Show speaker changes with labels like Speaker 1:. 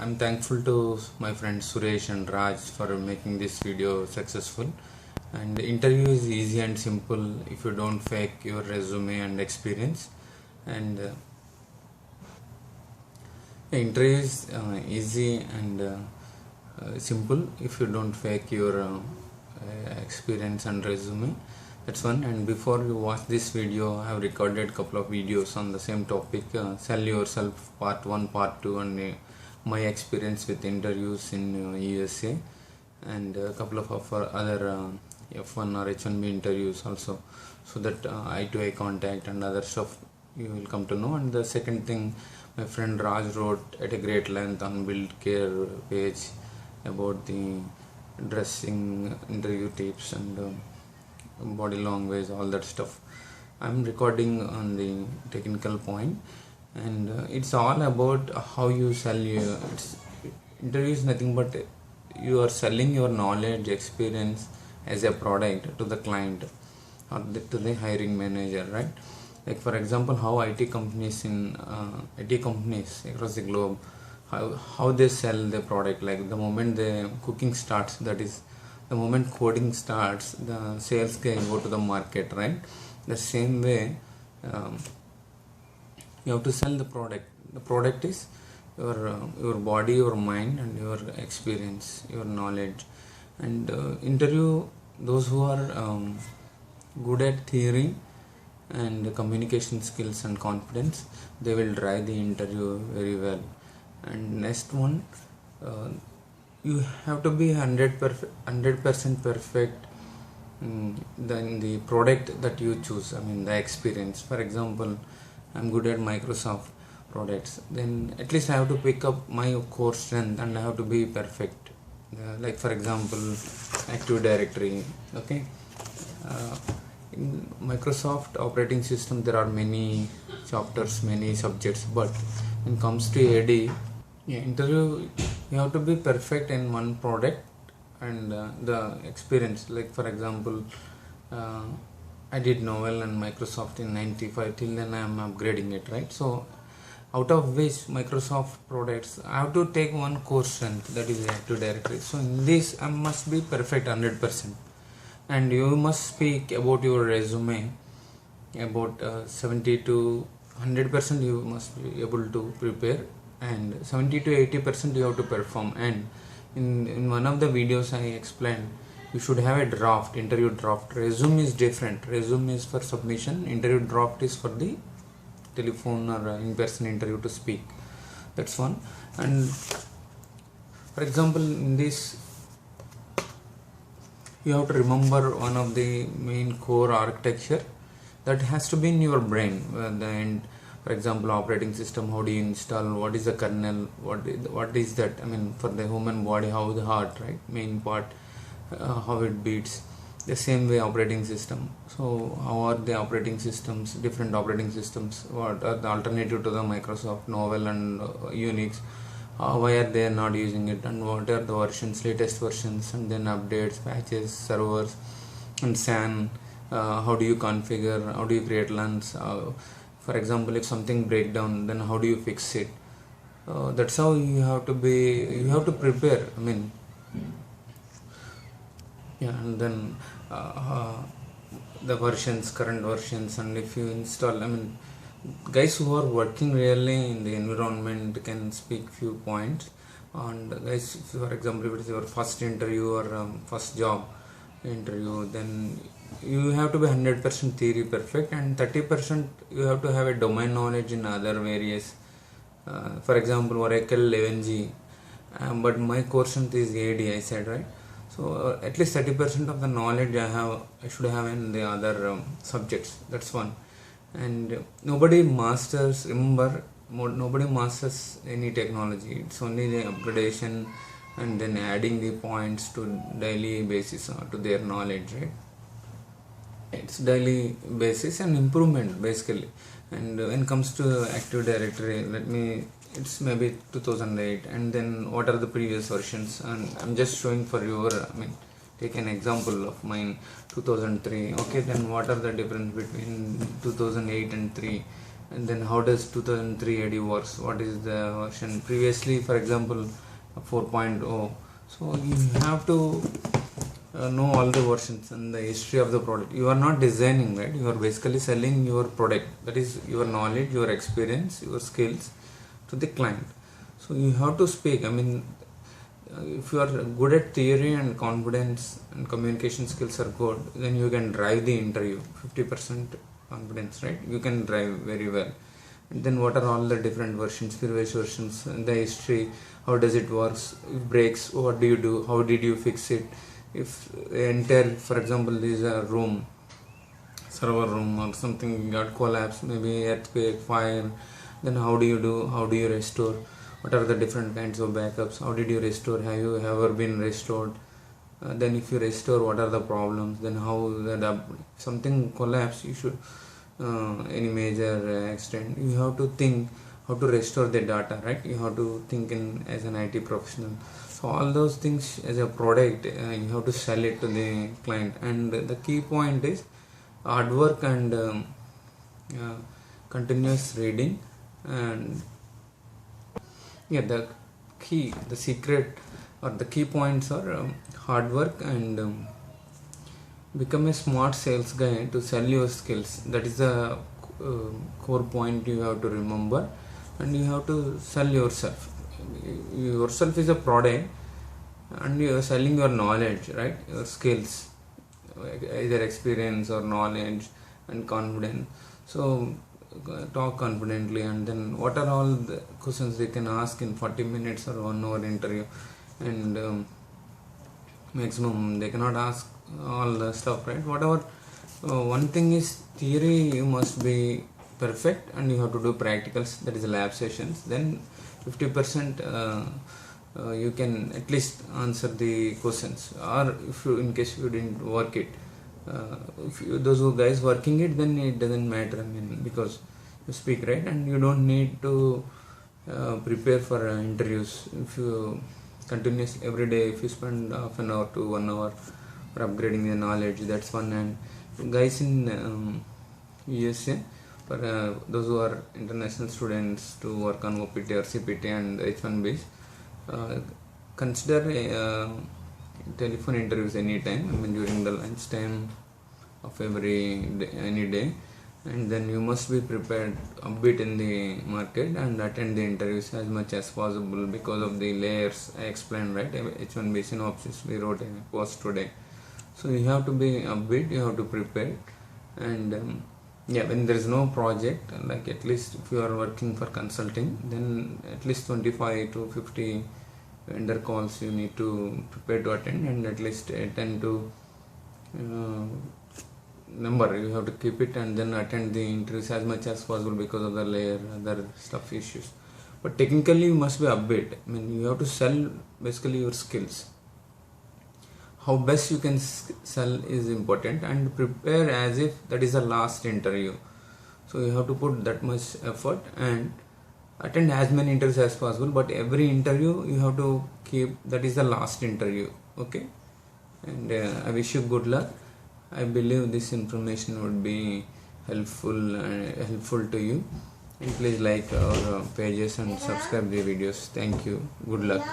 Speaker 1: I'm thankful to my friends Suresh and Raj for making this video successful. And the interview is easy and simple if you don't fake your resume and experience. And the interview is easy and simple if you don't fake your experience and resume. That's one. And before you watch this video, I have recorded a couple of videos on the same topic: sell yourself part 1, part 2, and my experience with interviews in USA, and a couple of other F1 or H1B interviews also, so that eye to eye contact and other stuff you will come to know. And the second thing, my friend Raj wrote at a great length on Build Care page about the dressing, interview tips, and body language, all that stuff. I'm recording on the technical point, and it's all about how you sell your interview is nothing but you are selling your knowledge, experience as a product to the client or to the hiring manager, right? Like for example, how IT companies across the globe, how they sell their product. Like the moment the cooking starts, that is the moment coding starts, the sales guy go to the market, right? The same way, you have to sell the product. The product is your body, your mind, and your experience, your knowledge. And interview those who are good at theory and communication skills and confidence. They will drive the interview very well. And next one, you have to be 100% perfect in the product that you choose. I mean the experience. For example, I'm good at Microsoft products, then at least I have to pick up my core strength and I have to be perfect. Like for example, Active Directory. Okay, in Microsoft operating system there are many chapters, many subjects, but when it comes to AD interview, you have to be perfect in one product and the experience. Like for example, I did Novel and Microsoft in 95, till then I am upgrading it, right? So out of which Microsoft products I have to take one core strength, that is Active Directory. So in this I must be perfect 100%, and you must speak about your resume about 70 to 100%. You must be able to prepare, and 70 to 80% you have to perform. And in one of the videos I explained, you should have a draft, interview draft. Resume is different. Resume is for submission, interview draft is for the telephone or in-person interview to speak. That's one. And for example, in this you have to remember one of the main core architecture that has to be in your brain. For example, operating system, how do you install, what is the kernel, what is that, I mean for the human body, how the heart, right, main part, how it beats. The same way operating system. So how are the operating systems, different operating systems, what are the alternative to the Microsoft Novel and Unix, why are they not using it, and what are the versions, latest versions, and then updates, patches, servers, and SAN, how do you configure, how do you create LANs, for example if something break down, then how do you fix it. That's how you have to prepare. I mean, yeah. And then the versions, current versions, and if you install, I mean guys who are working really in the environment can speak few points. And guys, for example, if it is your first interview or first job interview, then you have to be 100% theory perfect, and 30% you have to have a domain knowledge in other various, for example Oracle 11G, but my core strength is AD, I said, right? So at least 30% of the knowledge I should have in the other subjects. That's one. And nobody masters any technology. It's only the upgradation and then adding the points to daily basis to their knowledge, right? It's daily basis and improvement basically. And when it comes to Active Directory, it's maybe 2008, and then what are the previous versions, and I'm just showing for your, I mean take an example of mine, 2003. Okay, then what are the difference between 2008 and 3? and then how does 2003 AD works, what is the version previously, for example 4.0. so you have to know all the versions and the history of the product. You are not designing, right? You are basically selling your product, that is your knowledge, your experience, your skills to the client. So you have to speak. I mean, if you are good at theory and confidence and communication skills are good, then you can drive the interview. 50% confidence, right? You can drive very well. And then what are all the different versions, previous versions, and the history, how does it works, if breaks, what do you do, how did you fix it, if entire, for example, this is a room, server room or something got collapsed, maybe earthquake, fire, then how do you restore, what are the different kinds of backups, how did you restore, have you ever been restored, then if you restore, what are the problems, then how that something collapse, you should any major accident, you have to think how to restore the data, right? You have to think in as an IT professional. So all those things as a product, you have to sell it to the client. And the key point is hard work and continuous reading. And yeah, the secret or the key points are hard work and become a smart sales guy to sell your skills. That is the core point you have to remember. And you have to sell yourself. Yourself is a product, and you are selling your knowledge, right? Your skills, either experience or knowledge and confidence. So talk confidently, and then what are all the questions they can ask in 40 minutes or 1 hour interview, and maximum they cannot ask all the stuff, right? Whatever. One thing is theory, you must be perfect, and you have to do practicals, that is lab sessions. Then 50% you can at least answer the questions, or if you, in case you didn't work it, if you, those who guys working it, then it doesn't matter. I mean, because you speak, right? And you don't need to prepare for interviews. If you continuously every day, if you spend half an hour to 1 hour for upgrading the knowledge, that's fun. And guys in USA, for those who are international students to work on OPT or CPT and H1Bs, consider telephone interviews anytime. I mean, during the lunch time of every day, any day, and then you must be prepared a bit in the market and attend the interviews as much as possible because of the layers I explained, right? H1B synopsis, we wrote a post today. So you have to be a bit, you have to prepare. And yeah, when there is no project, like at least if you are working for consulting, then at least 25 to 50 vendor calls you need to prepare to attend, and at least 10 to number you have to keep it, and then attend the interviews as much as possible because of the layer, other stuff issues. But technically you must be upbeat. I mean, you have to sell basically your skills. How best you can sell is important, and prepare as if that is the last interview. So you have to put that much effort and attend as many interviews as possible, but every interview you have to keep that is the last interview. Okay, and I wish you good luck. I believe this information would be helpful to you, and please like our pages and subscribe the videos. Thank you. Good luck.